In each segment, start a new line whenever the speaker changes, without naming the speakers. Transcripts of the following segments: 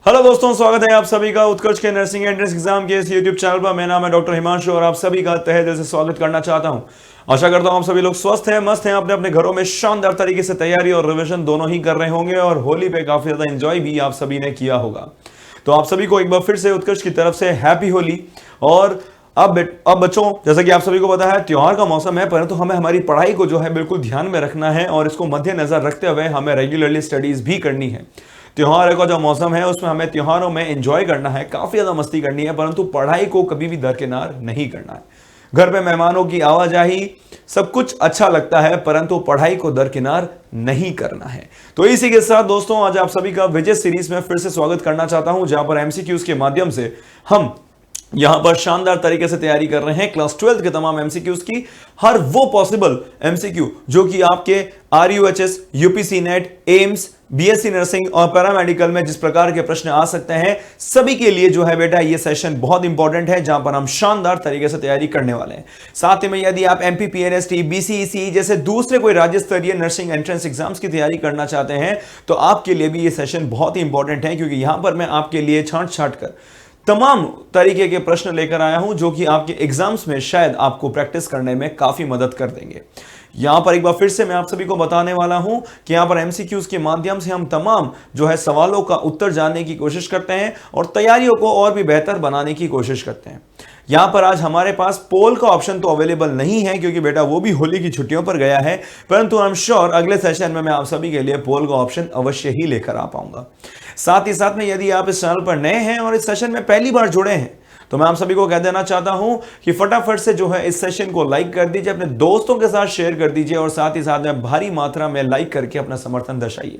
Hello दोस्तों, स्वागत है आप सभी का उत्कर्ष के नर्सिंग एंट्रेंस एग्जाम के इस यूट्यूब चैनल पर। मेरा नाम है डॉक्टर हिमांशु और आप सभी का तहे दिल से स्वागत करना चाहता हूं। आशा करता हूं आप सभी लोग स्वस्थ हैं, मस्त हैं, अपने अपने घरों में शानदार तरीके से तैयारी और रिविजन दोनों ही कर रहे होंगे और होली पे काफी ज्यादा एंजॉय भी आप सभी ने किया होगा। तो आप सभी को एक बार फिर से उत्कर्ष की तरफ से हैप्पी होली। और अब बच्चों, जैसा कि आप सभी को पता है त्योहार का मौसम है, परंतु हमें हमारी पढ़ाई को जो है बिल्कुल ध्यान में रखना है और इसको मद्देनजर रखते हुए हमें रेगुलरली स्टडीज भी करनी है। त्योहार का जो मौसम है उसमें हमें त्योहारों में एंजॉय करना है, काफी ज्यादा मस्ती करनी है, परंतु पढ़ाई को कभी भी दरकिनार नहीं करना है। घर पे मेहमानों की आवाजाही सब कुछ अच्छा लगता है, परंतु पढ़ाई को दरकिनार नहीं करना है। तो इसी के साथ दोस्तों, आज आप सभी का विजय सीरीज में फिर से स्वागत करना चाहता हूं, जहां पर एमसीक्यूज के माध्यम से हम यहां पर शानदार तरीके से तैयारी कर रहे हैं क्लास 12 के तमाम एमसीक्यूज की। हर वो पॉसिबल एमसीक्यू जो कि आपके RUHS, UPC net, AIIMS, BSc nursing और पैरामेडिकल में जिस प्रकार के प्रश्न आ सकते हैं, सभी के लिए जो है बेटा ये सेशन बहुत इंपॉर्टेंट है, जहां पर हम शानदार तरीके से तैयारी करने वाले हैं। साथ ही में यदि आप एमपी पीएनएसटी, बीसीईसी जैसे दूसरे कोई राज्य स्तरीय नर्सिंग एंट्रेंस एग्जाम्स की तैयारी करना चाहते हैं तो आपके लिए भी ये सेशन बहुत ही इंपॉर्टेंट है, क्योंकि यहां पर मैं आपके लिए छांट कर तमाम तरीके के प्रश्न लेकर आया हूं जो कि आपके एग्जाम्स में शायद आपको प्रैक्टिस करने में काफी मदद कर देंगे। यहां पर एक बार फिर से मैं आप सभी को बताने वाला हूं कि यहां पर एमसीक्यूज के माध्यम से हम तमाम जो है सवालों का उत्तर जानने की कोशिश करते हैं और तैयारियों को और भी बेहतर बनाने की कोशिश करते हैं। यहां पर आज हमारे पास पोल का ऑप्शन तो अवेलेबल नहीं है, क्योंकि बेटा वो भी होली की छुट्टियों पर गया है, परंतु आई एम श्योर अगले सेशन में मैं आप सभी के लिए पोल का ऑप्शन अवश्य ही लेकर आ पाऊंगा। साथ ही साथ में यदि आप इस चैनल पर नए हैं और इस सेशन में पहली बार जुड़े हैं तो मैं आप सभी को कह देना चाहता हूं कि फटाफट से जो है इस सेशन को लाइक कर दीजिए, अपने दोस्तों के साथ शेयर कर दीजिए और साथ ही साथ में भारी मात्रा में लाइक करके अपना समर्थन दर्शाइए,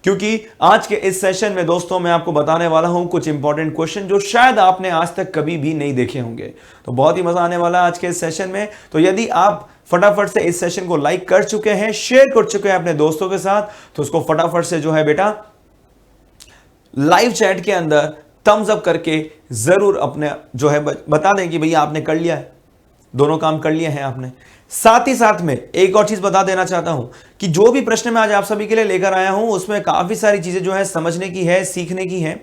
क्योंकि आज के इस सेशन में दोस्तों मैं आपको बताने वाला हूं कुछ इंपॉर्टेंट क्वेश्चन जो शायद आपने आज तक कभी भी नहीं देखे होंगे। तो बहुत ही मजा आने वाला है आज के इस सेशन में। तो यदि आप फटाफट से इस सेशन को लाइक कर चुके हैं, शेयर कर चुके हैं अपने दोस्तों के साथ, तो उसको फटाफट से जो है बेटा लाइव चैट के अंदर थम्स अप करके जरूर अपने जो है बता दें कि भैया आपने कर लिया है, दोनों काम कर लिए हैं आपने। साथ ही साथ में एक और चीज बता देना चाहता हूं कि जो भी प्रश्न मैं आज आप सभी के लिए लेकर आया हूं उसमें काफी सारी चीजें जो है समझने की है, सीखने की है।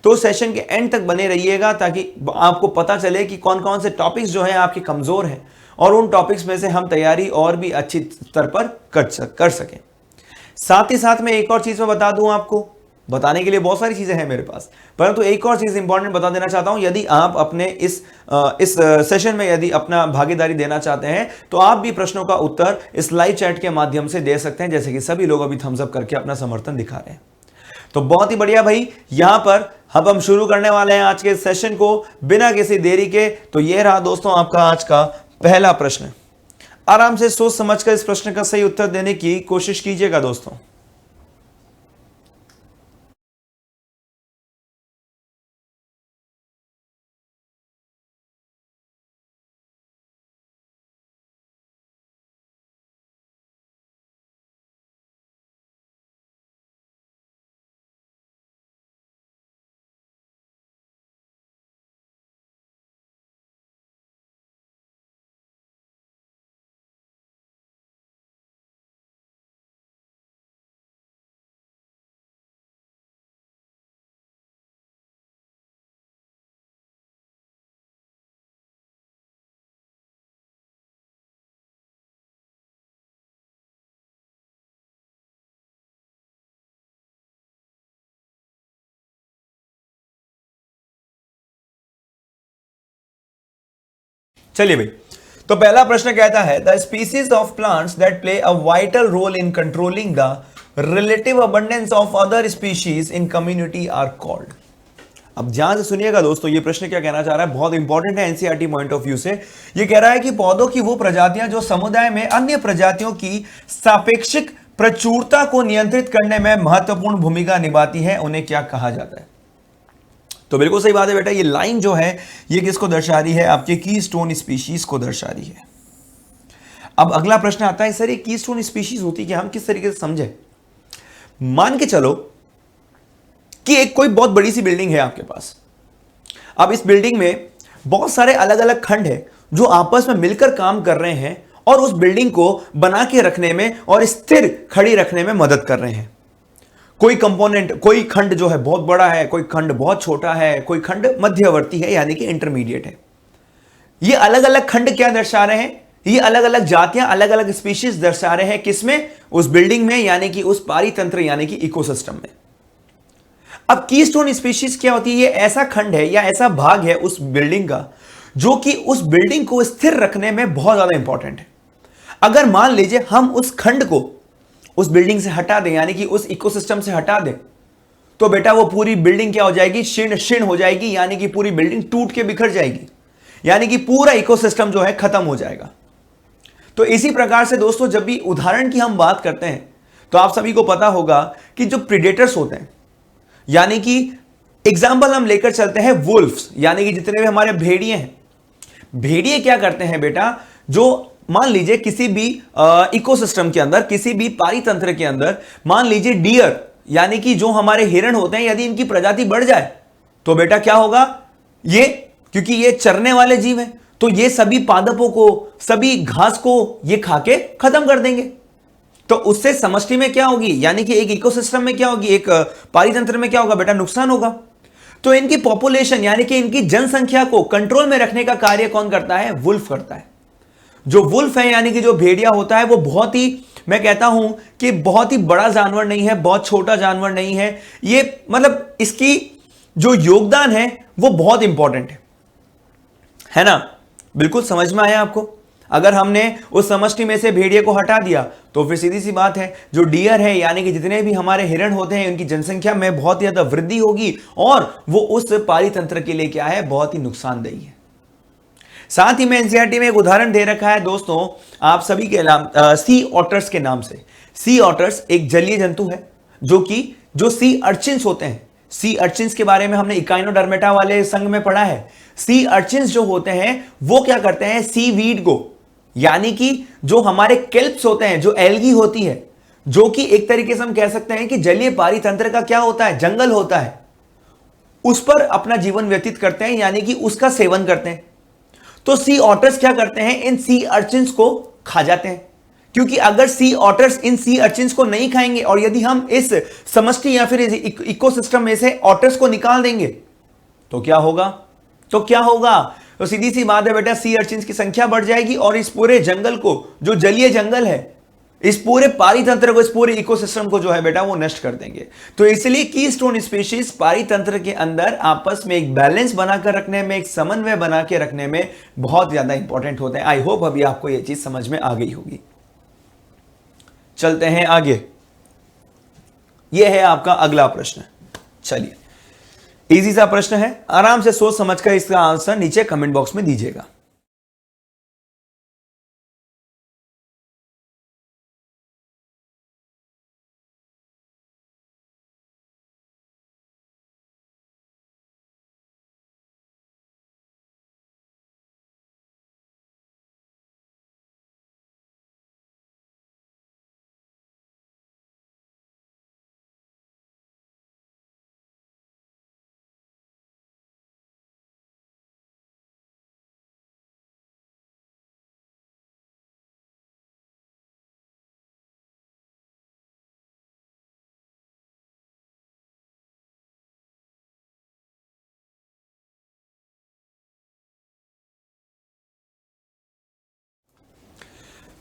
तो सेशन के एंड तक बने रहिएगा ताकि आपको पता चले कि कौन कौन से टॉपिक्स जो है आपके कमजोर हैं और उन टॉपिक्स में से हम तैयारी और भी अच्छी स्तर पर कर सकें। साथ ही साथ में एक और चीज मैं बता दूं, आपको बताने के लिए बहुत सारी चीजें हैं मेरे पास, परंतु एक और चीज इंपॉर्टेंट बता देना चाहता हूं। यदि आप अपने इस सेशन में यदि अपना भागीदारी देना चाहते हैं तो आप भी प्रश्नों का उत्तर इस लाइव चैट के माध्यम से दे सकते हैं, जैसे कि सभी लोग अभी थम्स अप करके अपना समर्थन दिखा रहे हैं। तो बहुत ही बढ़िया भाई, यहां पर अब हम शुरू करने वाले हैं आज के सेशन को बिना किसी देरी के। तो यह रहा दोस्तों आपका आज का पहला प्रश्न। आराम से सोच समझकर इस प्रश्न का सही उत्तर देने की कोशिश कीजिएगा दोस्तों। चलिए भाई, तो पहला प्रश्न कहता है the species of plants that play a vital role in controlling the relative abundance of other species in community are called. अब ध्यान से सुनिएगा दोस्तों, ये प्रश्न क्या कहना चाह रहा है, बहुत इंपॉर्टेंट है एनसीईआरटी पॉइंट ऑफ व्यू से। ये कह रहा है कि पौधों की वो प्रजातियां जो समुदाय में अन्य प्रजातियों की सापेक्षिक प्रचुरता को नियंत्रित करने में महत्वपूर्ण भूमिका निभाती है, उन्हें क्या कहा जाता है। तो बिल्कुल सही बात है बेटा, ये लाइन जो है ये किसको दर्शा रही है, आपके कीस्टोन स्पीशीज को दर्शा रही है। अब अगला प्रश्न आता है, सर ये कीस्टोन स्पीशीज होती है, हम किस तरीके से समझे। मान के चलो कि एक कोई बहुत बड़ी सी बिल्डिंग है आपके पास। अब इस बिल्डिंग में बहुत सारे अलग अलग खंड है जो आपस में मिलकर काम कर रहे हैं और उस बिल्डिंग को बना के रखने में और स्थिर खड़ी रखने में मदद कर रहे हैं। कोई कंपोनेंट, कोई खंड जो है बहुत बड़ा है, कोई खंड बहुत छोटा है, कोई खंड मध्यवर्ती है यानी कि इंटरमीडिएट है। ये अलग अलग खंड क्या दर्शा रहे हैं, ये अलग अलग जातियां, अलग अलग स्पीशीज दर्शा रहे हैं किसमें, उस बिल्डिंग में, यानी कि उस पारितंत्र यानी कि इकोसिस्टम में। अब कीस्टोन स्पीशीज क्या होती है, ये ऐसा खंड है या ऐसा भाग है उस बिल्डिंग का जो कि उस बिल्डिंग को स्थिर रखने में बहुत ज्यादा इंपॉर्टेंट है। अगर मान लीजिए हम उस खंड को उस बिल्डिंग से हटा दें, यानी कि उस इकोसिस्टम से हटा दें, तो बेटा वो पूरी बिल्डिंग क्या हो जाएगी, शीर्ण शीर्ण हो जाएगी, यानी कि पूरी बिल्डिंग टूट के बिखर जाएगी, यानी कि पूरा इकोसिस्टम जो है खत्म हो जाएगा। तो इसी प्रकार से दोस्तों जब भी उदाहरण की हम बात करते हैं तो आप सभी को पता होगा कि जो प्रीडेटर्स होते हैं, यानी कि एग्जाम्पल हम लेकर चलते हैं वुल्फ्स, यानी कि जितने भी हमारे भेड़िए हैं, भेड़िए क्या करते हैं बेटा, जो मान लीजिए किसी भी इकोसिस्टम के अंदर, किसी भी पारितंत्र के अंदर, मान लीजिए डियर यानी कि जो हमारे हिरण होते हैं, यदि इनकी प्रजाति बढ़ जाए तो बेटा क्या होगा, ये क्योंकि ये चरने वाले जीव हैं तो ये सभी पादपों को, सभी घास को ये खा के खत्म कर देंगे। तो उससे समष्टि में क्या होगी, यानी कि एक इकोसिस्टम में क्या होगी, एक पारितंत्र में क्या होगा बेटा, नुकसान होगा। तो इनकी पॉपुलेशन यानी कि इनकी जनसंख्या को कंट्रोल में रखने का कार्य कौन करता है, वुल्फ करता है। जो वुल्फ है यानी कि जो भेड़िया होता है, वो बहुत ही, मैं कहता हूं कि बहुत ही बड़ा जानवर नहीं है, बहुत छोटा जानवर नहीं है, ये मतलब इसकी जो योगदान है वो बहुत इंपॉर्टेंट है ना। बिल्कुल समझ में आया आपको। अगर हमने उस समष्टि में से भेड़िए को हटा दिया तो फिर सीधी सी बात है, जो डियर है यानी कि जितने भी हमारे हिरण होते हैं, उनकी जनसंख्या में बहुत ही ज्यादा वृद्धि होगी और वो उस पारितंत्र के लिए क्या है, बहुत ही नुकसानदेही है। साथ ही में एनसीईआरटी में एक उदाहरण दे रखा है दोस्तों आप सभी के नाम, सी ऑटर्स के नाम से। सी ऑटर्स एक जलीय जंतु है जो सी अर्चिन्स होते हैं। सी अर्चिन्स के बारे में हमने इकाइनोडर्मेटा वाले संघ में पढ़ा है। सी अर्चिन्स जो होते हैं वो क्या करते हैं, सी वीड को, यानी कि जो हमारे केल्प्स होते हैं, जो एल्गी होती है, जो कि एक तरीके से हम कह सकते हैं कि जलीय पारितंत्र का क्या होता है, जंगल होता है, उस पर अपना जीवन व्यतीत करते हैं, यानी कि उसका सेवन करते हैं। तो सी ऑटर्स क्या करते हैं, इन सी अर्चिन्स को खा जाते हैं, क्योंकि अगर सी ऑटर्स इन सी अर्चिन्स को नहीं खाएंगे और यदि हम इस समष्टि या फिर इस इकोसिस्टम में से ऑटर्स को निकाल देंगे तो क्या होगा, तो सीधी सी बात है बेटा, सी अर्चिन्स की संख्या बढ़ जाएगी और इस पूरे जंगल को, जो जलीय जंगल है, इस पूरे पारितंत्र को, इस पूरे इकोसिस्टम को जो है बेटा वो नष्ट कर देंगे। तो इसलिए कीस्टोन स्पीशीज पारितंत्र के अंदर आपस में एक बैलेंस बनाकर रखने में, एक समन्वय बना के रखने में बहुत ज्यादा इंपॉर्टेंट होते हैं। आई होप अभी आपको यह चीज समझ में आ गई होगी। चलते हैं आगे। यह है आपका अगला प्रश्न। चलिए, इजी सा प्रश्न है, आराम से सोच समझकर इसका आंसर नीचे कमेंट बॉक्स में दीजिएगा।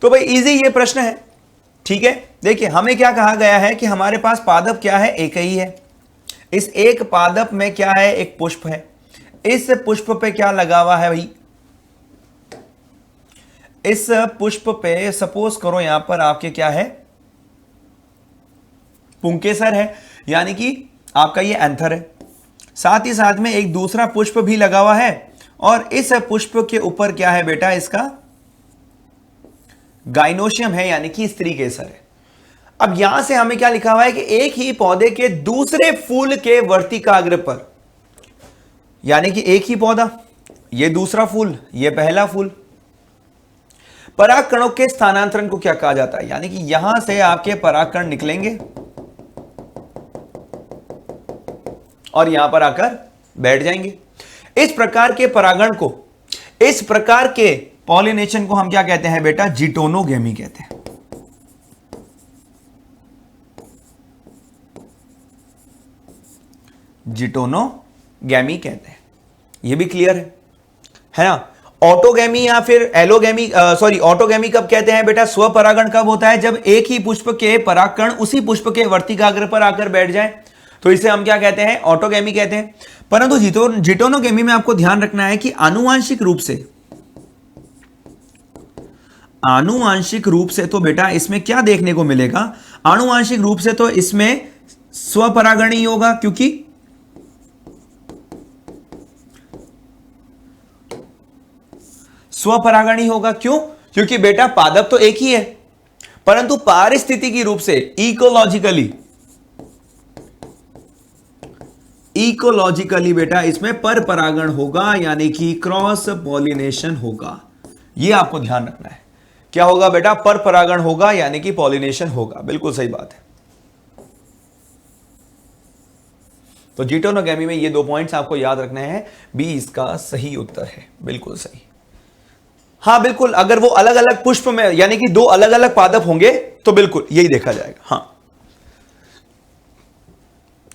तो भाई इजी ये प्रश्न है, ठीक है। देखिए हमें क्या कहा गया है कि हमारे पास पादप क्या है, एक ही है। इस एक पादप में क्या है, एक पुष्प है। इस पुष्प पे क्या लगा हुआ है भाई, इस पुष्प पे सपोज करो यहां पर आपके क्या है, पुंकेसर है, यानी कि आपका ये एंथर है। साथ ही साथ में एक दूसरा पुष्प भी लगा हुआ है और इस पुष्प के ऊपर क्या है बेटा, इसका गाइनोशियम है, यानी कि स्त्री केसर है। अब यहां से हमें क्या लिखा हुआ है कि एक ही पौधे के दूसरे फूल के वर्तिकाग्र पर, यानी कि एक ही पौधा, ये दूसरा फूल, ये पहला फूल, परागकणों के स्थानांतरण को क्या कहा जाता है, यानी कि यहां से आपके परागकण निकलेंगे और यहां पर आकर बैठ जाएंगे। इस प्रकार के परागण को, इस प्रकार के पॉलिनेशन को हम क्या कहते हैं बेटा, जिटोनोगेमी कहते हैं। जिटोनोगैमी कहते हैं। ये भी क्लियर है ना। ऑटोगैमी या फिर एलोगैमी, सॉरी ऑटोगैमी कब कहते हैं बेटा? स्वपरागण कब होता है? जब एक ही पुष्प के परागकण उसी पुष्प के वर्तिकाग्र पर आकर बैठ जाए, तो इसे हम क्या कहते हैं? ऑटोगैमी कहते हैं। परंतु जिटोनोगैमी में आपको ध्यान रखना है कि आनुवांशिक रूप से तो बेटा इसमें क्या देखने को मिलेगा? आनुवांशिक रूप से तो इसमें स्वपरागण ही होगा, क्योंकि स्वपरागण ही होगा। क्यों? क्योंकि बेटा पादप तो एक ही है, परंतु पारिस्थितिकी रूप से इकोलॉजिकली बेटा इसमें पर परागण होगा, यानी कि क्रॉस पॉलिनेशन होगा। यह आपको ध्यान रखना है। क्या होगा बेटा? पर परागण होगा, यानी कि पॉलिनेशन होगा। बिल्कुल सही बात है। तो जिटोनोगैमी में ये 2 पॉइंट्स आपको याद रखने हैं। बी इसका सही उत्तर है, बिल्कुल सही। हाँ बिल्कुल, अगर वो अलग अलग पुष्प में, यानी कि 2 अलग अलग पादप होंगे तो बिल्कुल यही देखा जाएगा। हाँ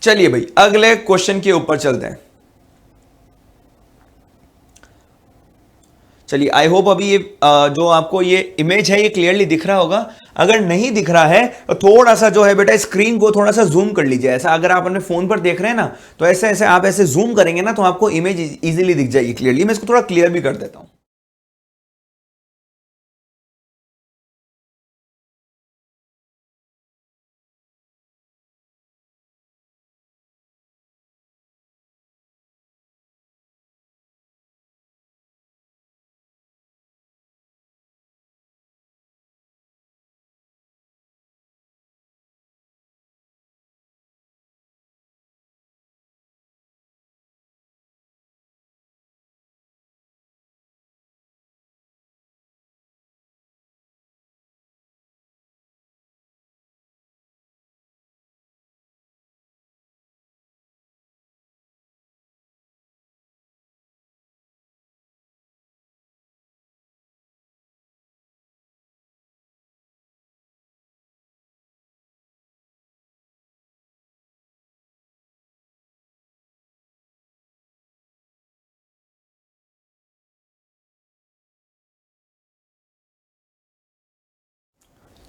चलिए भाई अगले क्वेश्चन के ऊपर चलते हैं। चलिए आई होप अभी ये जो आपको ये इमेज है ये क्लियरली दिख रहा होगा। अगर नहीं दिख रहा है तो थोड़ा सा जो है बेटा स्क्रीन को थोड़ा सा जूम कर लीजिए। ऐसा अगर आप अपने फोन पर देख रहे हैं ना, तो ऐसे ऐसे आप ऐसे जूम करेंगे ना, तो आपको इमेज इजीली दिख जाएगी क्लियरली। मैं इसको थोड़ा क्लियर भी कर देता हूं।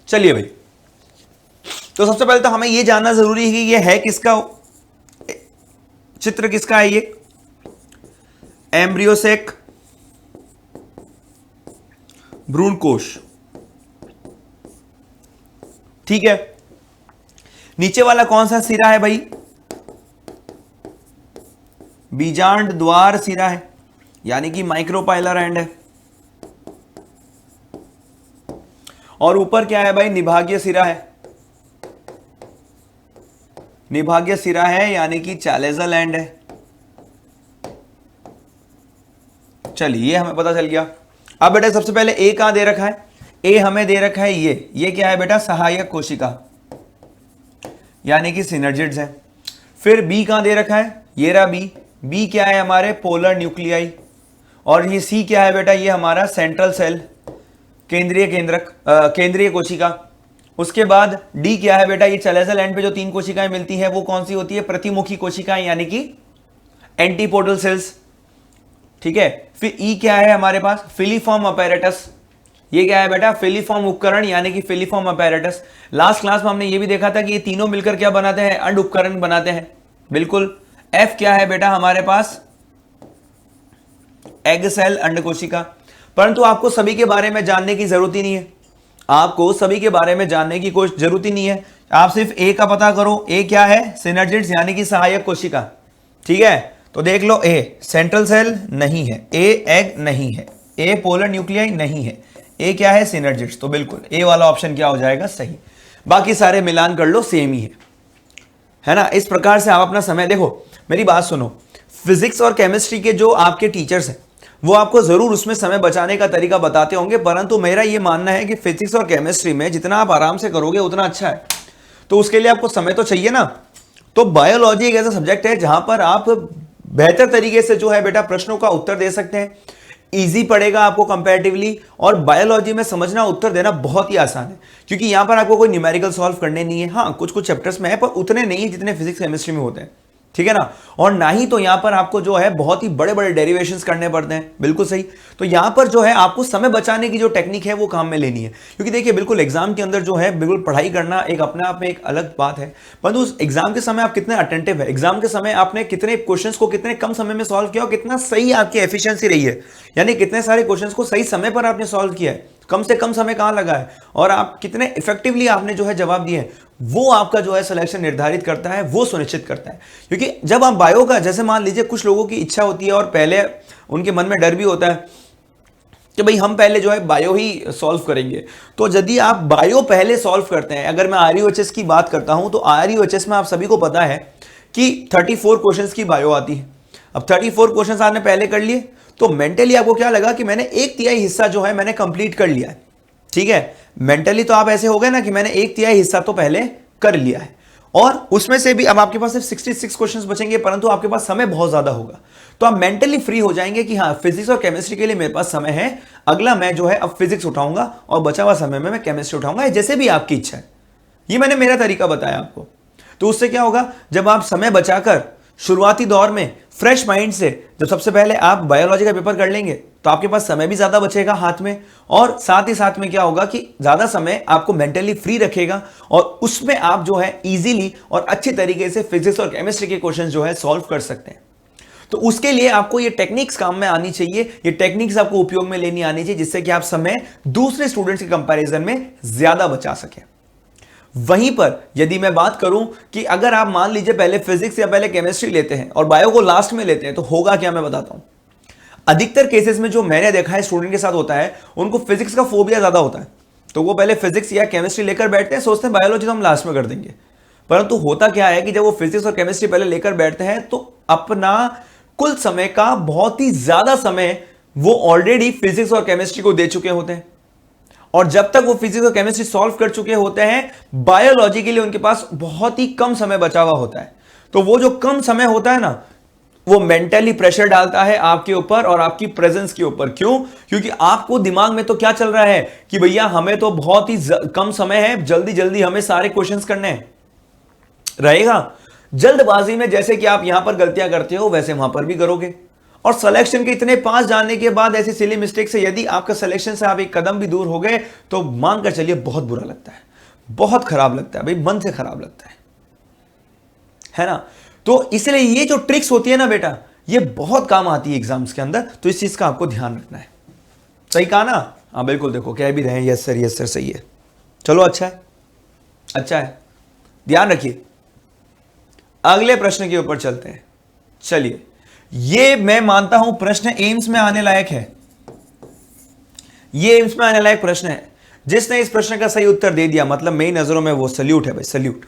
चलिए भाई, तो सबसे पहले तो हमें यह जानना जरूरी है कि यह है किसका चित्र, किसका है ये? एम्ब्रियोसेक भ्रूणकोश। ठीक है, नीचे वाला कौन सा सिरा है भाई? बीजांड द्वार सिरा है, यानी कि माइक्रोपाइलर एंड है। और ऊपर क्या है भाई? निभागीय सिरा है। निभागीय सिरा है यानी कि चैलेजल एंड है। चलिए ये हमें पता चल गया। अब बेटा सबसे पहले ए कहां दे रखा है? ए हमें दे रखा है ये क्या है बेटा? सहायक कोशिका, यानी कि सिनर्जिड्स है। फिर बी कहां दे रखा है? ये रहा बी। बी क्या है? हमारे पोलर न्यूक्लियाई। और ये सी क्या है बेटा? ये हमारा सेंट्रल सेल, केंद्रीय कोशिका। उसके बाद डी क्या है बेटा? ये चैलेजल एंड पे जो 3 कोशिकाएं मिलती है वो कौन सी होती है? प्रतिमुखी कोशिकाएं, यानी कि एंटीपोडल सेल्स। ठीक है। फिर ई क्या है हमारे पास? Filiform apparatus. ये क्या है बेटा? फिलीफॉर्म उपकरण, यानी कि फिलीफॉर्म अपैरेटस। लास्ट क्लास में हमने ये भी देखा था कि ये तीनों मिलकर क्या बनाते हैं? अंड उपकरण बनाते हैं। बिल्कुल। एफ क्या है बेटा हमारे पास? एग सेल, अंड कोशिका। परंतु आपको सभी के बारे में जानने की जरूरत ही नहीं है। आपको सभी के बारे में जानने की कोई जरूरत ही नहीं है। आप सिर्फ ए का पता करो। ए क्या है? सिनर्जिड्स, यानी कि सहायक कोशिका। ठीक है, तो देख लो। ए सेंट्रल सेल नहीं है, ए एग नहीं है, ए पोलर न्यूक्लियाई नहीं है, ए क्या है? सिनर्जिड्स। तो बिल्कुल ए वाला ऑप्शन क्या हो जाएगा? सही। बाकी सारे मिलान कर लो, सेम ही है ना। इस प्रकार से आप अपना समय देखो। मेरी बात सुनो, फिजिक्स और केमिस्ट्री के जो आपके टीचर्स हैं वो आपको जरूर उसमें समय बचाने का तरीका बताते होंगे, परंतु मेरा ये मानना है कि फिजिक्स और केमिस्ट्री में जितना आप आराम से करोगे उतना अच्छा है। तो उसके लिए आपको समय तो चाहिए ना। तो बायोलॉजी एक ऐसा सब्जेक्ट है जहां पर आप बेहतर तरीके से जो है बेटा प्रश्नों का उत्तर दे सकते हैं। इजी पड़ेगा आपको कंपैरेटिवली, और बायोलॉजी में समझना, उत्तर देना बहुत ही आसान है, क्योंकि यहां पर आपको कोई न्यूमेरिकल सॉल्व करने नहीं है। हाँ कुछ कुछ चैप्टर्स में है, पर उतने नहीं है जितने फिजिक्स केमिस्ट्री में होते हैं। ठीक है ना। और ना ही तो यहां पर आपको जो है बहुत ही बड़े बड़े डेरिवेशंस करने पड़ते हैं, बिल्कुल सही। तो यहां पर जो है आपको समय बचाने की जो टेक्निक है वो काम में लेनी है, क्योंकि देखिए बिल्कुल एग्जाम के अंदर जो है बिल्कुल पढ़ाई करना एक अपने आप में एक अलग बात है, परंतु उस एग्जाम के समय आप कितने अटेंटिव है, एग्जाम के समय आपने कितने क्वेश्चंस को कितने कम समय में सॉल्व किया और कितना सही आपकी एफिशिएंसी रही है, यानी कितने सारे क्वेश्चंस को सही समय पर आपने सॉल्व किया है, कम से कम समय कहां लगा है, और आप कितने इफेक्टिवली आपने जो है जवाब दिए हैं, वो आपका जो है सिलेक्शन निर्धारित करता है, वो सुनिश्चित करता है। क्योंकि जब आप बायो का, जैसे मान लीजिए कुछ लोगों की इच्छा होती है और पहले उनके मन में डर भी होता है कि भाई हम पहले जो है बायो ही सॉल्व करेंगे, तो यदि आप बायो पहले सॉल्व करते हैं, अगर मैं आरयूएचएस की बात करता हूं तो आरयूएचएस में आप सभी को पता है कि 34 क्वेश्चंस की बायो आती है। अब 34 क्वेश्चंस आपने पहले कर लिए तो मेंटली आपको क्या लगा कि मैंने 1/3 हिस्सा जो है मैंने कंप्लीट कर लिया है, ठीक है। मेंटली तो आप ऐसे हो गए ना कि मैंने 1/3 हिस्सा तो पहले कर लिया है, और उसमें से भी अब आपके पास सिर्फ 66 क्वेश्चंस बचेंगे, परंतु आपके पास समय बहुत ज्यादा होगा, तो आप मेंटली फ्री हो जाएंगे कि हाँ फिजिक्स और केमिस्ट्री के लिए मेरे पास समय है, अगला मैं जो है अब फिजिक्स उठाऊंगा और बचा हुआ समय में मैं केमिस्ट्री उठाऊंगा, जैसे भी आपकी इच्छा है। ये मैंने मेरा तरीका बताया आपको। तो उससे क्या होगा, जब आप समय बचाकर शुरुआती दौर में फ्रेश माइंड से जब सबसे पहले आप बायोलॉजी का पेपर कर लेंगे तो आपके पास समय भी ज्यादा बचेगा हाथ में, और साथ ही साथ में क्या होगा कि ज्यादा समय आपको मेंटली फ्री रखेगा, और उसमें आप जो है इजीली और अच्छे तरीके से फिजिक्स और केमिस्ट्री के क्वेश्चन जो है सॉल्व कर सकते हैं। तो उसके लिए आपको ये टेक्निक्स काम में आनी चाहिए, ये टेक्निक्स आपको उपयोग में लेनी आनी चाहिए, जिससे कि आप समय दूसरे स्टूडेंट्स के कंपैरिजन में ज्यादा बचा सकें। वहीं पर यदि मैं बात करूं कि अगर आप मान लीजिए पहले फिजिक्स या पहले केमिस्ट्री लेते हैं और बायो को लास्ट में लेते हैं, तो होगा क्या मैं बताता हूं। अधिकतर केसेस में जो मैंने देखा है स्टूडेंट के साथ होता है, उनको फिजिक्स का फोबिया ज्यादा होता है, तो वो पहले फिजिक्स या केमिस्ट्री लेकर बैठते हैं, सोचते हैं बायोलॉजी तो हम लास्ट में कर देंगे। परंतु होता क्या है कि जब वो फिजिक्स और केमिस्ट्री पहले लेकर बैठते हैं तो अपना कुल समय का बहुत ही ज्यादा समय वो ऑलरेडी फिजिक्स और केमिस्ट्री को दे चुके होते हैं, और जब तक वो फिजिक्स और केमिस्ट्री सॉल्व कर चुके होते हैं, बायोलॉजी के लिए उनके पास बहुत ही कम समय बचा हुआ होता है। तो वो जो कम समय होता है ना, वो मेंटली प्रेशर डालता है आपके ऊपर और आपकी प्रेजेंस के ऊपर। क्यों? क्योंकि आपको दिमाग में तो क्या चल रहा है कि भैया हमें तो बहुत ही कम समय है, जल्दी जल्दी हमें सारे क्वेश्चंस करने हैं, रहेगा। जल्दबाजी में जैसे कि आप यहां पर गलतियां करते हो वैसे वहां पर भी करोगे, और सिलेक्शन के इतने पास जाने के बाद ऐसी सिली मिस्टेक से यदि आपका सिलेक्शन से आप एक कदम भी दूर हो गए तो मानकर चलिए बहुत बुरा लगता है, बहुत खराब लगता है भाई, मन से खराब लगता है ना। तो इसलिए ये जो ट्रिक्स होती है ना बेटा, ये बहुत काम आती है एग्जाम्स के अंदर, तो इस चीज का आपको ध्यान रखना है। सही कहा ना? हाँ बिल्कुल, देखो कह भी रहे हैं यस सर सही है। चलो अच्छा है, अच्छा है, ध्यान रखिए। अगले प्रश्न के ऊपर चलते हैं। चलिए, ये मैं मानता हूं प्रश्न एम्स में आने लायक है, ये एम्स में आने लायक प्रश्न है। जिसने इस प्रश्न का सही उत्तर दे दिया मतलब मेरी नजरों में वो सल्यूट है भाई, सल्यूट।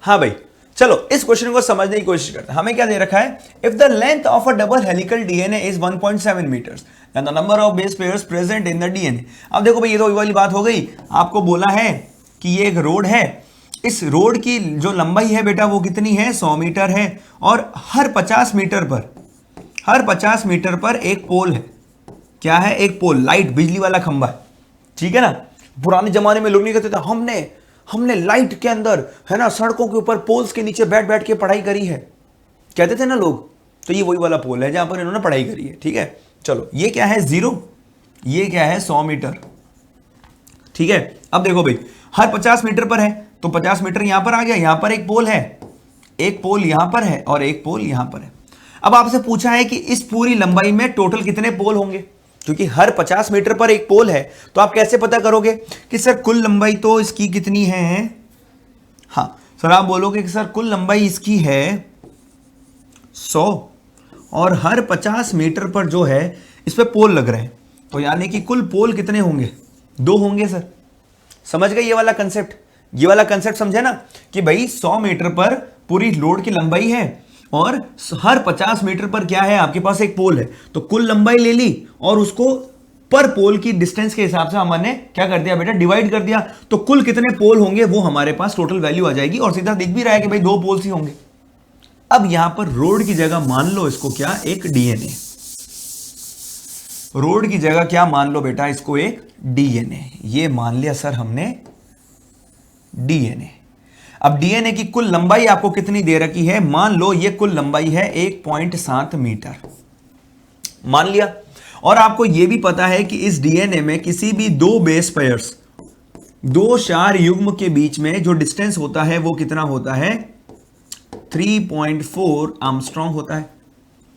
हाँ भाई, चलो इस क्वेश्चन को समझने की कोशिश करते हैं। हमें क्या दे रखा है, if the length of a double helical DNA is 1.7 metres and the number of base pairs present in the DNA. अब देखो भाई, ये तो वाली बात हो गई, आपको बोला है कि ये एक रोड है, इस रोड की जो लंबाई है बेटा वो कितनी है, 100 मीटर है, और हर 50 मीटर पर एक पोल है। क्या है, एक पोल, लाइट, बिजली वाला खंभा है, ठीक है ना। पुराने जमाने में लोग नहीं कहते थे हमने लाइट के अंदर, है ना, सड़कों के ऊपर पोल्स के नीचे बैठ बैठ के पढ़ाई करी है, कहते थे ना लोग। तो ये वही वाला पोल है जहां पर इन्होंने पढ़ाई करी है, ठीक है। चलो ये क्या है, 0, ये क्या है, 100 मीटर, ठीक है। अब देखो भाई, हर 50 मीटर पर है, तो 50 मीटर यहां पर आ गया, यहां पर एक पोल है, एक पोल यहां पर है और एक पोल यहां पर है। अब आपसे पूछा है कि इस पूरी लंबाई में टोटल कितने पोल होंगे, क्योंकि हर 50 मीटर पर एक पोल है, तो आप कैसे पता करोगे कि सर कुल लंबाई तो इसकी कितनी है। हाँ सर, आप बोलोगे कि सर कुल लंबाई इसकी है 100 और हर 50 मीटर पर जो है इस पे पोल लग रहे हैं, तो यानी कि कुल पोल कितने होंगे, 2 होंगे सर। समझ गए ये वाला कंसेप्ट, ये वाला कंसेप्ट समझे ना, कि भाई 100 मीटर पर पूरी लोड की लंबाई है और हर 50 मीटर पर क्या है, आपके पास एक पोल है, तो कुल लंबाई ले ली और उसको पर पोल की डिस्टेंस के हिसाब से हमने क्या कर दिया बेटा, डिवाइड कर दिया, तो कुल कितने पोल होंगे वो हमारे पास टोटल वैल्यू आ जाएगी, और सीधा दिख भी रहा है कि भाई 2 पोल्स ही होंगे। अब यहां पर रोड की जगह मान लो इसको क्या, एक डीएनए। रोड की जगह क्या मान लो बेटा, इसको एक डीएनए, ये मान लिया सर हमने डीएनए। अब डीएनए की कुल लंबाई आपको कितनी दे रखी है, मान लो ये कुल लंबाई है 1.7 मीटर, मान लिया। और आपको यह भी पता है कि इस डीएनए में किसी भी 2 बेस पेयर्स, 2 क्षार युग्म के बीच में जो डिस्टेंस होता है वो कितना होता है, 3.4 आर्मस्ट्रॉन्ग होता है।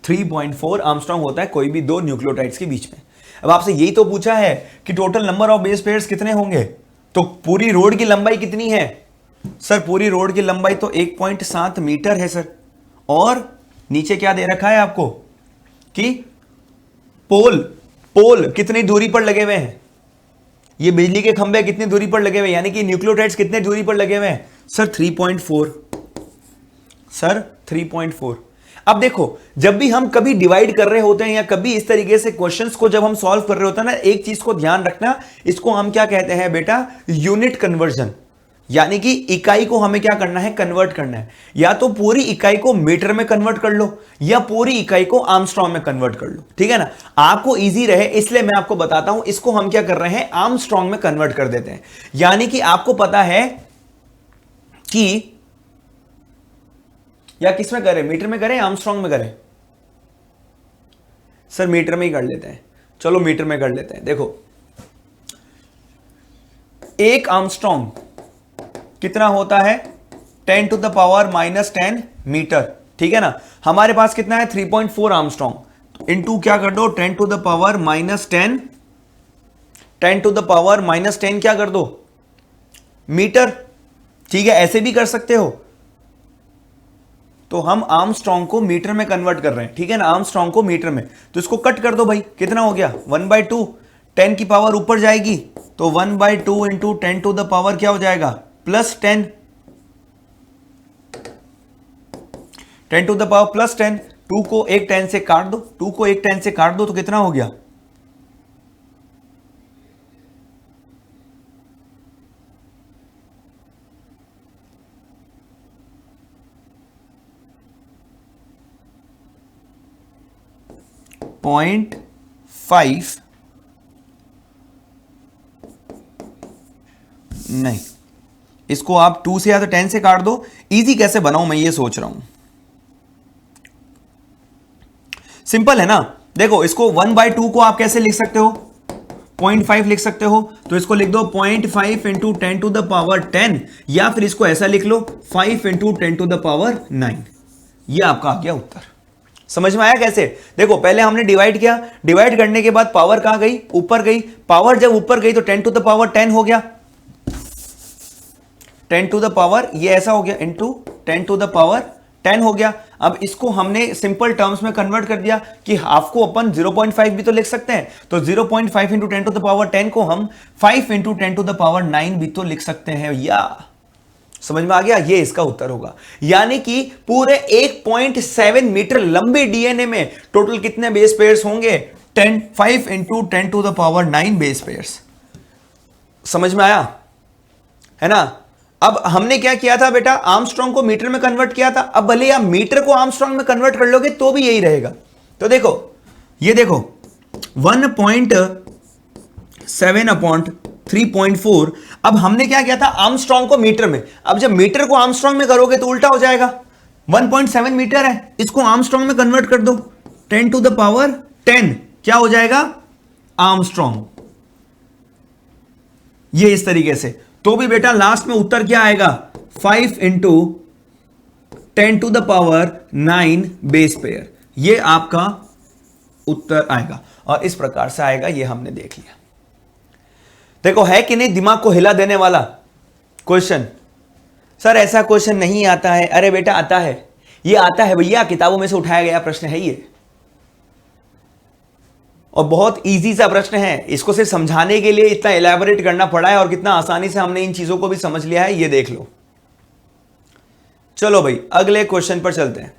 3.4 आर्मस्ट्रॉन्ग होता है कोई भी 2 न्यूक्लियोटाइड्स के बीच में। अब आपसे यही तो पूछा है कि total number of base pairs कितने होंगे, तो पूरी रोड की लंबाई कितनी है सर, पूरी रोड की लंबाई तो 1.7 मीटर है सर। और नीचे क्या दे रखा है आपको कि पोल कितनी दूरी पर लगे हुए हैं, ये बिजली के खंभे कितनी दूरी पर लगे हुए हैं, यानी कि न्यूक्लियोटाइड्स कितने दूरी पर लगे हुए हैं सर, 3.4 सर, 3.4। अब देखो, जब भी हम कभी डिवाइड कर रहे होते हैं या कभी इस तरीके से क्वेश्चंस को जब हम सॉल्व कर रहे होते हैं ना, एक चीज को ध्यान रखना, इसको हम क्या कहते हैं बेटा, यूनिट कन्वर्जन। यानी कि इकाई को हमें क्या करना है, कन्वर्ट करना है। या तो पूरी इकाई को मीटर में कन्वर्ट कर लो या पूरी इकाई को आर्मस्ट्रॉन्ग में कन्वर्ट कर लो, ठीक है ना। आपको इजी रहे इसलिए मैं आपको बताता हूं, इसको हम क्या कर रहे हैं, आर्मस्ट्रॉन्ग में कन्वर्ट कर देते हैं। यानी कि आपको पता है कि, या किस में करें, मीटर में करें, आर्मस्ट्रॉन्ग में करें सर, मीटर में ही कर लेते हैं। चलो मीटर में कर लेते हैं। देखो, एक आर्मस्ट्रॉन्ग कितना होता है, 10 टू द पावर -10 मीटर, ठीक है ना। हमारे पास कितना है, 3.4 आर्मस्ट्रॉन्ग, इनटू क्या कर दो, 10 to the power -10, 10 to the power -10 क्या कर दो, मीटर, ठीक है। ऐसे भी कर सकते हो, तो हम आर्मस्ट्रॉन्ग को मीटर में कन्वर्ट कर रहे हैं, ठीक है ना, आर्मस्ट्रॉन्ग को मीटर में। तो इसको कट कर दो भाई, कितना हो गया, 1/2, 10 की पावर ऊपर जाएगी तो 1/2 इंटू 10 टू द पावर क्या हो जाएगा, +10, 10 टू द पावर +10। 2 को एक 10 से काट दो, 2 को एक 10 से काट दो तो कितना हो गया, .5 नहीं, इसको आप 2 से या तो 10 से काट दो। इजी कैसे बनाऊं मैं ये सोच रहा हूं, सिंपल है ना। देखो, इसको 1/2 को आप कैसे लिख सकते हो, 0.5 लिख सकते हो, तो इसको लिख दो 0.5 इंटू 10 टू द पावर 10, या फिर इसको ऐसा लिख लो 5 इंटू 10 टू द पावर 9। ये आपका आ गया उत्तर। समझ में आया कैसे, देखो पहले हमने डिवाइड किया, डिवाइड करने के बाद पावर कहां गई, ऊपर गई, पावर जब ऊपर गई तो 10 टू द पावर 10 हो गया, 10 टू द पावर ये ऐसा हो गया, इंटू 10 टू द पावर 10 हो गया। अब इसको हमने सिंपल टर्म्स में कन्वर्ट कर दिया कि हाफ को अपन 0.5 भी तो लिख सकते हैं, तो 0.5 इंटू 10 टू द पावर 10 को हम 5 इंटू 10 टू द पावर 9 भी तो लिख सकते हैं। या समझ में आ गया, ये इसका उत्तर होगा। यानी कि पूरे 1.7 मीटर लंबे डीएनए में टोटल कितने बेस पेयर्स होंगे? 5 इंटू 10⁹ बेस पेयर्स। समझ में आया है ना? अब हमने क्या किया था बेटा, आर्मस्ट्रांग को मीटर में कन्वर्ट किया था। अब भले आप मीटर को आर्मस्ट्रांग में कन्वर्ट कर लोगे तो भी यही रहेगा। तो देखो, ये देखो 1.7/3.4। अब हमने क्या किया था, आर्मस्ट्रांग को मीटर में। अब जब मीटर को आर्मस्ट्रांग में करोगे तो उल्टा हो जाएगा। 1.7 मीटर है, इसको आर्मस्ट्रांग में कन्वर्ट कर दो, 10⁻10 क्या हो जाएगा? आर्मस्ट्रांग। ये इस तरीके से। तो भी बेटा लास्ट में उत्तर क्या आएगा? 5 इंटू 10⁹ बेस पेयर। ये आपका उत्तर आएगा और इस प्रकार से आएगा। ये हमने देख लिया। देखो, है कि नहीं दिमाग को हिला देने वाला क्वेश्चन? सर ऐसा क्वेश्चन नहीं आता है। अरे बेटा आता है, ये आता है भैया, किताबों में से उठाया गया प्रश्न है ये, और बहुत इजी सा प्रश्न है। इसको सिर्फ समझाने के लिए इतना एलैबोरेट करना पड़ा है और कितना आसानी से हमने इन चीजों को भी समझ लिया है, ये देख लो। चलो भाई अगले क्वेश्चन पर चलते हैं।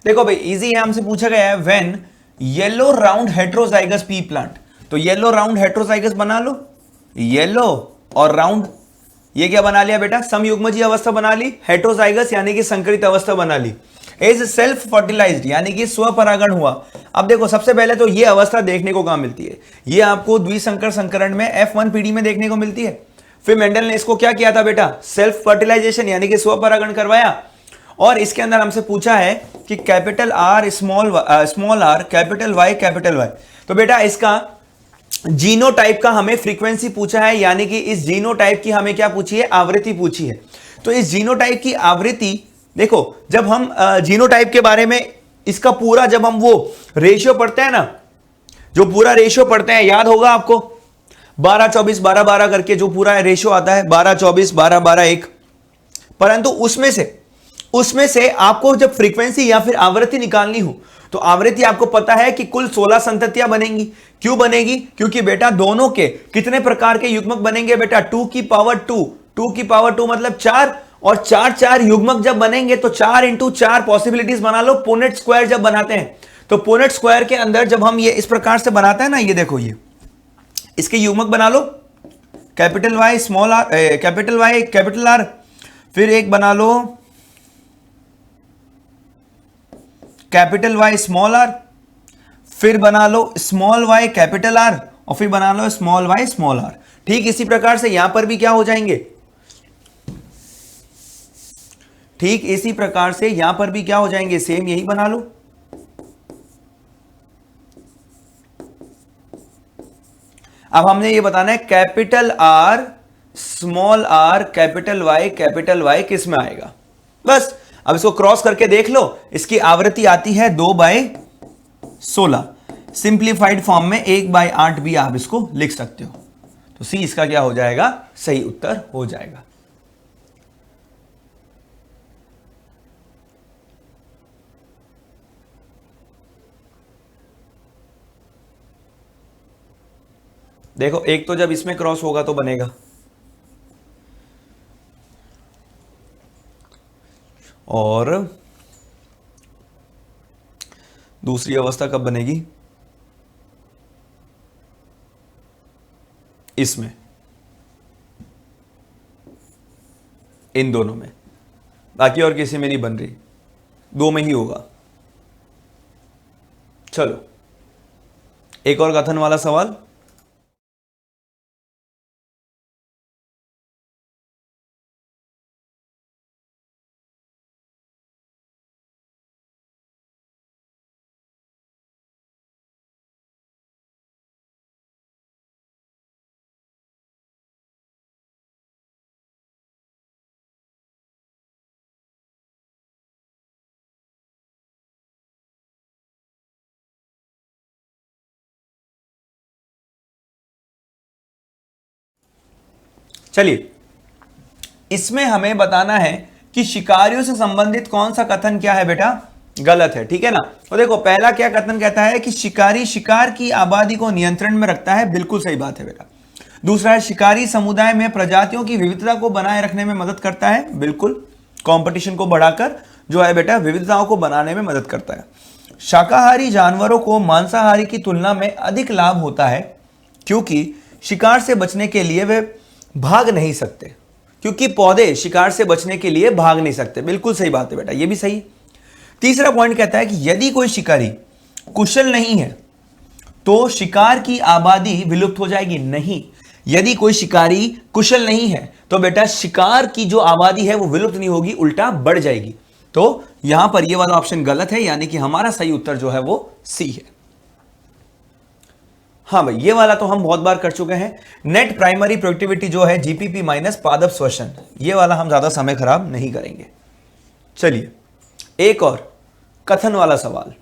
देखो भाई इजी है, हमसे पूछा गया है when yellow round heterozygous P plant. तो येलो राउंड हेट्रोजाइगस बना लो, येलो और राउंड, ये क्या बना लिया बेटा? समयुग्मजीय अवस्था बना ली। हेट्रोजाइगस यानी कि संकरित अवस्था बना ली। इज सेल्फ फर्टिलाइज्ड यानी कि स्वपरागण हुआ। अब देखो सबसे पहले तो ये अवस्था देखने को कहां मिलती है? ये आपको द्विसंकर संकरण में F1 पीढ़ी में देखने को मिलती है। फिर मेंडल ने इसको क्या किया था बेटा? सेल्फ फर्टिलाइजेशन यानी कि स्वपरागण करवाया। और इसके अंदर हमसे पूछा है कि capital R small R capital Y capital Y. तो बेटा इसका जीनोटाइप का हमें फ्रीक्वेंसी पूछा है, यानी कि इस जीनोटाइप की हमें क्या पूछी है? आवृत्ति पूछी है। तो इस जीनोटाइप की आवृत्ति देखो, जब हम जीनोटाइप के बारे में इसका पूरा जब हम वो रेशियो पढ़ते हैं ना, जो पूरा रेशियो पढ़ते हैं याद होगा आपको, 12-24-12-12 करके जो पूरा रेशियो आता है 12-24-12-12-1। परंतु उसमें से आपको जब फ्रीक्वेंसी या फिर आवृत्ति निकालनी हो तो आवृत्ति आपको पता है कि कुल 16 संततियां बनेंगी। क्यों बनेगी? क्योंकि बेटा दोनों के कितने प्रकार के युग्मक बनेंगे बेटा? 2 की पावर 2 मतलब 4, और 4 युग्मक जब बनेंगे तो 4 इंटू 4 पॉसिबिलिटीज बना लो। पुनेट स्क्वायर जब बनाते हैं तो पुनेट स्क्वायर के अंदर जब हम ये इस प्रकार से बनाते हैं ना, ये देखो, ये इसके युग्मक बना लो, capital Y small R, capital Y capital R, फिर एक बना लो कैपिटल वाई स्मॉल आर, फिर बना लो स्मॉल वाई कैपिटल आर, और फिर बना लो स्मॉल वाई स्मॉल आर। ठीक इसी प्रकार से यहां पर भी क्या हो जाएंगे? ठीक इसी प्रकार से यहां पर भी क्या हो जाएंगे? सेम यही बना लो। अब हमने ये बताना है capital R small R capital Y किस में आएगा, बस। अब इसको क्रॉस करके देख लो, इसकी आवृत्ति आती है 2/16। सिंप्लीफाइड फॉर्म में 1/8 भी आप इसको लिख सकते हो। तो सी इसका क्या हो जाएगा, सही उत्तर हो जाएगा। देखो एक तो जब इसमें क्रॉस होगा तो बनेगा, और दूसरी अवस्था कब बनेगी, इसमें, इन दोनों में, बाकी और किसी में नहीं बन रही, दो में ही होगा। चलो एक और कथन वाला सवाल। चलिए इसमें हमें बताना है कि शिकारियों से संबंधित कौन सा कथन क्या है बेटा, गलत है, ठीक है ना। तो देखो पहला क्या कथन कहता है कि शिकारी शिकार की आबादी को नियंत्रण में रखता है, बिल्कुल सही बात है बेटा। दूसरा है शिकारी समुदाय में प्रजातियों की विविधता को बनाए रखने में मदद करता है, बिल्कुल, कंपटीशन को बढ़ाकर जो है बेटा विविधताओं को बनाने में मदद करता है। शाकाहारी जानवरों को मांसाहारी की तुलना में अधिक लाभ होता है क्योंकि शिकार से बचने के लिए वे भाग नहीं सकते, क्योंकि पौधे शिकार से बचने के लिए भाग नहीं सकते, बिल्कुल सही बात है बेटा, ये भी सही है। तीसरा पॉइंट कहता है कि यदि कोई शिकारी कुशल नहीं है तो शिकार की आबादी विलुप्त हो जाएगी, नहीं। यदि कोई शिकारी कुशल नहीं है तो बेटा शिकार की जो आबादी है वो विलुप्त नहीं होगी, उल्टा बढ़ जाएगी। तो यहां पर ये वाला ऑप्शन गलत है, यानी कि हमारा सही उत्तर जो है वो सी है। हाँ भाई ये वाला तो हम बहुत बार कर चुके हैं। नेट प्राइमरी प्रोडक्टिविटी जो है जीपीपी माइनस पादप श्वसन, ये वाला हम ज्यादा समय खराब नहीं करेंगे। चलिए एक और कथन वाला सवाल।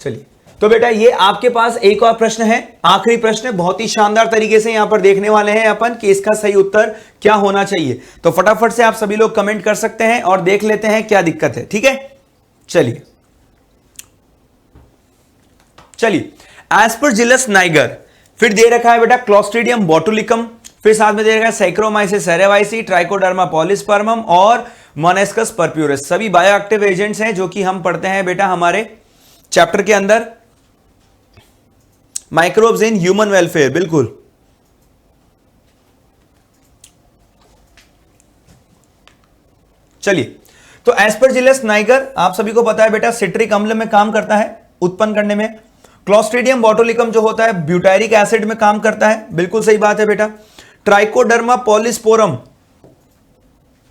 चलिए, तो बेटा ये आपके पास एक और प्रश्न है, आखिरी प्रश्न, बहुत ही शानदार तरीके से यहां पर देखने वाले हैं अपन कि इसका सही उत्तर क्या होना चाहिए। तो फटाफट से आप सभी लोग कमेंट कर सकते हैं और देख लेते हैं क्या दिक्कत है। ठीक है, चलिए चलिए, एस्परजिलस नाइगर, फिर दे रखा है बेटा क्लोस्ट्रीडियम बोटुलिकम, फिर साथ में दे रखा है सैक्रोमाइसिस सेरेवाइसी, ट्राइकोडर्मा पॉलिस्पर्मम और मोनेस्कस परप्यूरिस। सभी बायोएक्टिव एजेंट्स हैं जो कि हम पढ़ते हैं बेटा हमारे चैप्टर के अंदर, माइक्रोब्स इन ह्यूमन वेलफेयर। बिल्कुल, चलिए, तो एस्परजिलस नाइगर आप सभी को पता है बेटा सिट्रिक अम्ल में काम करता है उत्पन्न करने में। क्लोस्ट्रीडियम बोटुलिकम जो होता है ब्यूटारिक एसिड में काम करता है, बिल्कुल सही बात है बेटा। ट्राइकोडर्मा पॉलिस्पोरम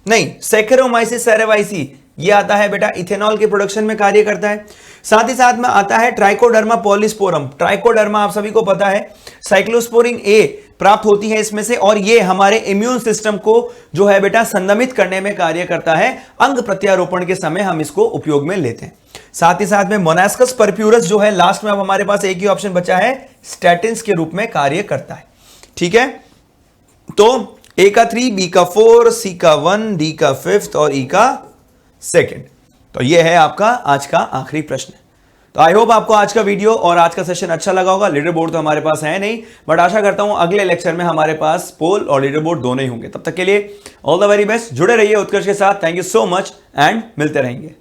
नहीं, सैक्रोमाइसिस सेरेवाइसी ये आता है बेटा इथेनॉल के प्रोडक्शन में कार्य करता है। साथ ही साथ में आता है ट्राइकोडर्मा पॉलिस्पोरम। ट्राइकोडर्मा आप सभी को पता है साइक्लोस्पोरिन ए प्राप्त होती है इसमें से, और ये हमारे इम्यून सिस्टम को जो है बेटा संदमित करने में कार्य करता है। अंग प्रत्यारोपण के समय हम इसको उपयोग में लेते हैं। साथ ही साथ में मोनेस्कस परप्यूरस जो है लास्ट में, अब हमारे पास एक ही ऑप्शन बचा है, स्टैटिन्स के रूप में कार्य करता है। ठीक है, तो ए का 3, बी का 4, सी का 1, डी का 5 और ई का 2। तो ये है आपका आज का आखिरी प्रश्न। तो आई होप आपको आज का वीडियो और आज का सेशन अच्छा लगा होगा। लीडर बोर्ड तो हमारे पास है नहीं, बट आशा करता हूं अगले लेक्चर में हमारे पास पोल और लीडर बोर्ड दोनों ही होंगे। तब तक के लिए ऑल द वेरी बेस्ट, जुड़े रहिए उत्कर्ष के साथ। Thank you so much and मिलते रहेंगे।